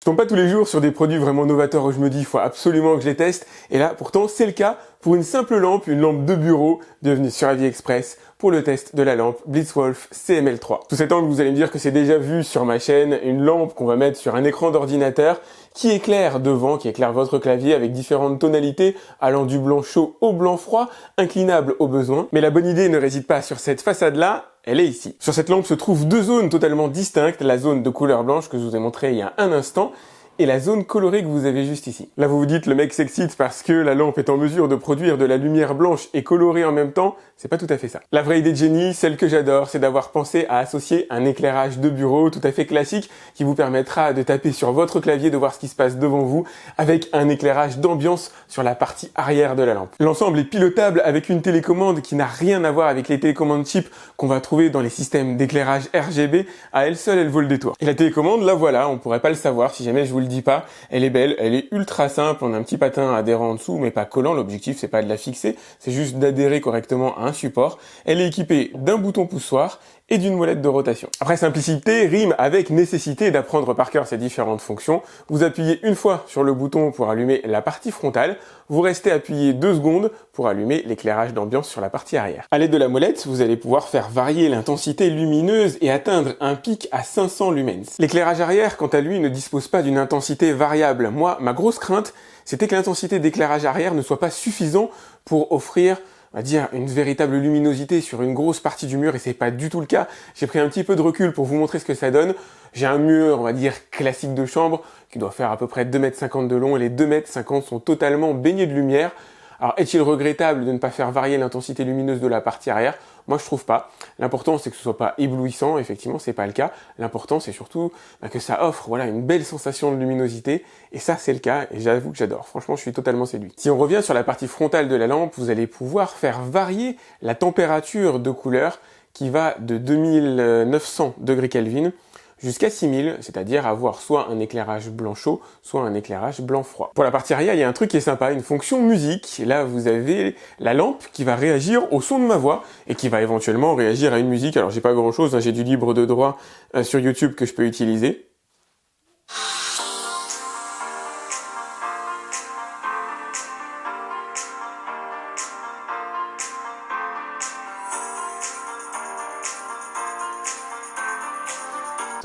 Je tombe pas tous les jours sur des produits vraiment novateurs où je me dis il faut absolument que je les teste. Et là, pourtant, c'est le cas pour une simple lampe, une lampe de bureau devenue sur AliExpress pour le test de la lampe Blitzwolf CML3. Sous cet angle, vous allez me dire que c'est déjà vu sur ma chaîne, une lampe qu'on va mettre sur un écran d'ordinateur qui éclaire devant, qui éclaire votre clavier avec différentes tonalités, allant du blanc chaud au blanc froid, inclinable au besoin. Mais la bonne idée ne réside pas sur cette façade-là, elle est ici. Sur cette lampe se trouvent deux zones totalement distinctes, la zone de couleur blanche que je vous ai montré il y a un instant, et la zone colorée que vous avez juste ici. Là vous vous dites le mec s'excite parce que la lampe est en mesure de produire de la lumière blanche et colorée en même temps, c'est pas tout à fait ça. La vraie idée de génie, celle que j'adore, c'est d'avoir pensé à associer un éclairage de bureau tout à fait classique qui vous permettra de taper sur votre clavier, de voir ce qui se passe devant vous avec un éclairage d'ambiance sur la partie arrière de la lampe. L'ensemble est pilotable avec une télécommande qui n'a rien à voir avec les télécommandes cheap qu'on va trouver dans les systèmes d'éclairage RGB. À elle seule, elle vaut le détour. Et la télécommande, la voilà, on pourrait pas le savoir si jamais je vous le dis pas, elle est belle, elle est ultra simple, on a un petit patin adhérent en dessous mais pas collant, l'objectif c'est pas de la fixer, c'est juste d'adhérer correctement à un support. Elle est équipée d'un bouton poussoir et d'une molette de rotation. Après, simplicité rime avec nécessité d'apprendre par cœur ces différentes fonctions. Vous appuyez une fois sur le bouton pour allumer la partie frontale, vous restez appuyé 2 secondes pour allumer l'éclairage d'ambiance sur la partie arrière. À l'aide de la molette, vous allez pouvoir faire varier l'intensité lumineuse et atteindre un pic à 500 lumens. L'éclairage arrière, quant à lui, ne dispose pas d'une intensité variable. Moi, ma grosse crainte, c'était que l'intensité d'éclairage arrière ne soit pas suffisante pour offrir, on va dire, une véritable luminosité sur une grosse partie du mur, et c'est pas du tout le cas. J'ai pris un petit peu de recul pour vous montrer ce que ça donne. J'ai un mur, on va dire, classique de chambre, qui doit faire à peu près 2,50 m de long, et les 2,50 m sont totalement baignés de lumière. Alors, est-il regrettable de ne pas faire varier l'intensité lumineuse de la partie arrière? Moi, je trouve pas. L'important, c'est que ce soit pas éblouissant. Effectivement, c'est pas le cas. L'important, c'est surtout que ça offre, voilà, une belle sensation de luminosité. Et ça, c'est le cas. Et j'avoue que j'adore. Franchement, je suis totalement séduit. Si on revient sur la partie frontale de la lampe, vous allez pouvoir faire varier la température de couleur qui va de 2900 degrés Kelvin jusqu'à 6000, c'est-à-dire avoir soit un éclairage blanc chaud, soit un éclairage blanc froid. Pour la partie arrière, il y a un truc qui est sympa, une fonction musique. Là, vous avez la lampe qui va réagir au son de ma voix et qui va éventuellement réagir à une musique. Alors, j'ai pas grand-chose, hein, j'ai du libre de droit sur YouTube que je peux utiliser.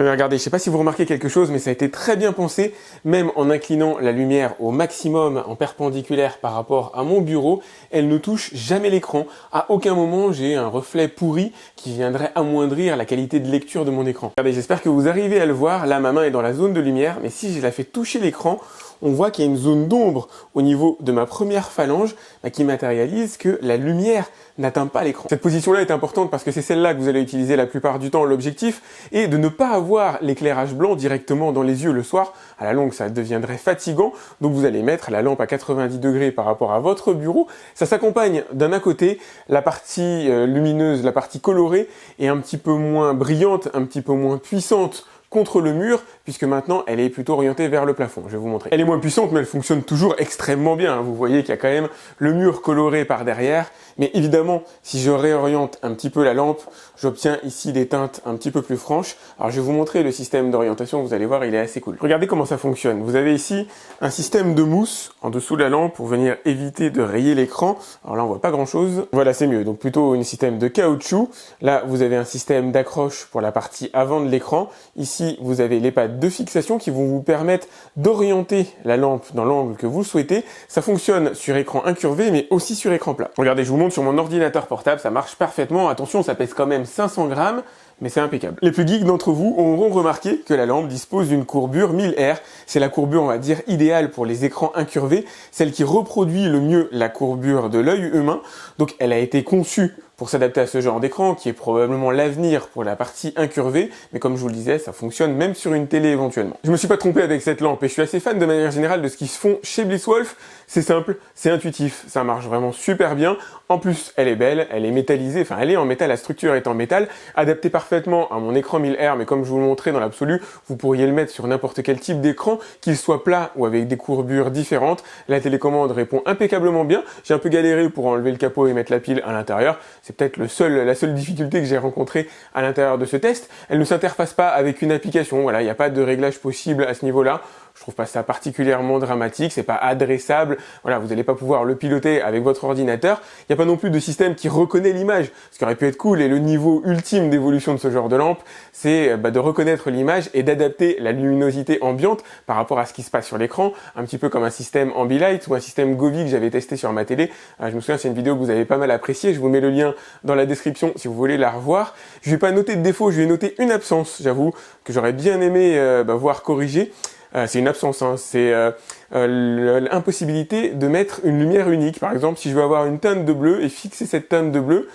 Regardez, je sais pas si vous remarquez quelque chose, mais ça a été très bien pensé, même en inclinant la lumière au maximum en perpendiculaire par rapport à mon bureau, elle ne touche jamais l'écran. À aucun moment, j'ai un reflet pourri qui viendrait amoindrir la qualité de lecture de mon écran. Regardez, j'espère que vous arrivez à le voir. Là, ma main est dans la zone de lumière, mais si je la fais toucher l'écran, on voit qu'il y a une zone d'ombre au niveau de ma première phalange qui matérialise que la lumière n'atteint pas l'écran. Cette position-là est importante parce que c'est celle-là que vous allez utiliser la plupart du temps. L'objectif est de ne pas avoir l'éclairage blanc directement dans les yeux le soir. À la longue, ça deviendrait fatigant. Donc vous allez mettre la lampe à 90 degrés par rapport à votre bureau. Ça s'accompagne d'un côté, la partie lumineuse, la partie colorée est un petit peu moins brillante, un petit peu moins puissante contre le mur, puisque maintenant elle est plutôt orientée vers le plafond. Je vais vous montrer. Elle est moins puissante, mais elle fonctionne toujours extrêmement bien. Vous voyez qu'il y a quand même le mur coloré par derrière, mais évidemment, si je réoriente un petit peu la lampe, j'obtiens ici des teintes un petit peu plus franches. Alors je vais vous montrer le système d'orientation, vous allez voir, il est assez cool. Regardez comment ça fonctionne. Vous avez ici un système de mousse en dessous de la lampe pour venir éviter de rayer l'écran. Alors là, on voit pas grand-chose. Voilà, c'est mieux. Donc plutôt un système de caoutchouc. Là, vous avez un système d'accroche pour la partie avant de l'écran. Ici, vous avez les pattes de fixation qui vont vous permettre d'orienter la lampe dans l'angle que vous souhaitez. Ça fonctionne sur écran incurvé, mais aussi sur écran plat. Regardez, je vous montre sur mon ordinateur portable, ça marche parfaitement. Attention, ça pèse quand même 500 grammes, mais c'est impeccable. Les plus geeks d'entre vous auront remarqué que la lampe dispose d'une courbure 1000 R. C'est la courbure, on va dire, idéale pour les écrans incurvés, celle qui reproduit le mieux la courbure de l'œil humain. Donc elle a été conçue pour s'adapter à ce genre d'écran, qui est probablement l'avenir pour la partie incurvée, mais comme je vous le disais, ça fonctionne même sur une télé éventuellement. Je me suis pas trompé avec cette lampe, et je suis assez fan de manière générale de ce qui se font chez Blitzwolf. C'est simple, c'est intuitif, ça marche vraiment super bien. En plus, elle est belle, elle est métallisée, enfin elle est en métal, la structure est en métal, adaptée parfaitement à mon écran 1000 R, mais comme je vous le montrais dans l'absolu, vous pourriez le mettre sur n'importe quel type d'écran, qu'il soit plat ou avec des courbures différentes. La télécommande répond impeccablement bien. J'ai un peu galéré pour enlever le capot et mettre la pile à l'intérieur. C'est peut-être la seule difficulté que j'ai rencontrée à l'intérieur de ce test. Elle ne s'interface pas avec une application, voilà, il n'y a pas de réglage possible à ce niveau-là. Je trouve pas ça particulièrement dramatique, c'est pas adressable. Voilà, vous n'allez pas pouvoir le piloter avec votre ordinateur. Il n'y a pas non plus de système qui reconnaît l'image, ce qui aurait pu être cool. Et le niveau ultime d'évolution de ce genre de lampe, c'est de reconnaître l'image et d'adapter la luminosité ambiante par rapport à ce qui se passe sur l'écran, un petit peu comme un système Ambilight ou un système Govee que j'avais testé sur ma télé. Je me souviens, c'est une vidéo que vous avez pas mal appréciée. Je vous mets le lien dans la description si vous voulez la revoir. Je vais pas noter de défaut, je vais noter une absence, j'avoue, que j'aurais bien aimé voir corriger. C'est une absence, hein. C'est l'impossibilité de mettre une lumière unique. Par exemple, si je veux avoir une teinte de bleu et fixer cette teinte de bleu,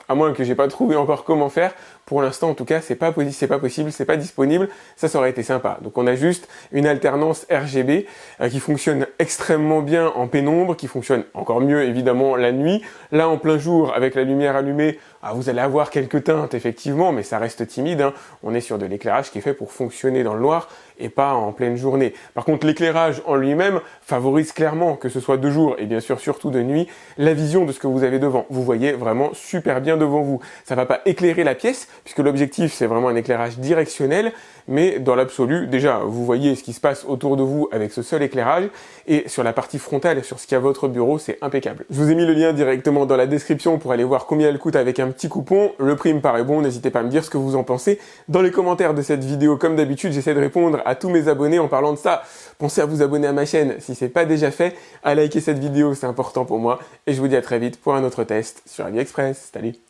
à moins que j'ai pas trouvé encore comment faire, pour l'instant en tout cas c'est pas possible, c'est pas disponible, ça aurait été sympa. Donc on a juste une alternance RGB qui fonctionne extrêmement bien en pénombre, qui fonctionne encore mieux évidemment la nuit. Là en plein jour avec la lumière allumée, vous allez avoir quelques teintes effectivement, mais ça reste timide, hein. On est sur de l'éclairage qui est fait pour fonctionner dans le noir et pas en pleine journée. Par contre l'éclairage en lui-même favorise clairement, que ce soit de jour et bien sûr surtout de nuit, la vision de ce que vous avez devant. Vous voyez vraiment super bien devant vous. Ça va pas éclairer la pièce, puisque l'objectif c'est vraiment un éclairage directionnel, mais dans l'absolu, déjà, vous voyez ce qui se passe autour de vous avec ce seul éclairage, et sur la partie frontale, sur ce qu'il y a à votre bureau, c'est impeccable. Je vous ai mis le lien directement dans la description pour aller voir combien elle coûte avec un petit coupon. Le prix me paraît bon, n'hésitez pas à me dire ce que vous en pensez. Dans les commentaires de cette vidéo, comme d'habitude, j'essaie de répondre à tous mes abonnés en parlant de ça. Pensez à vous abonner à ma chaîne si c'est pas déjà fait, à liker cette vidéo, c'est important pour moi, et je vous dis à très vite pour un autre test sur AliExpress. Salut!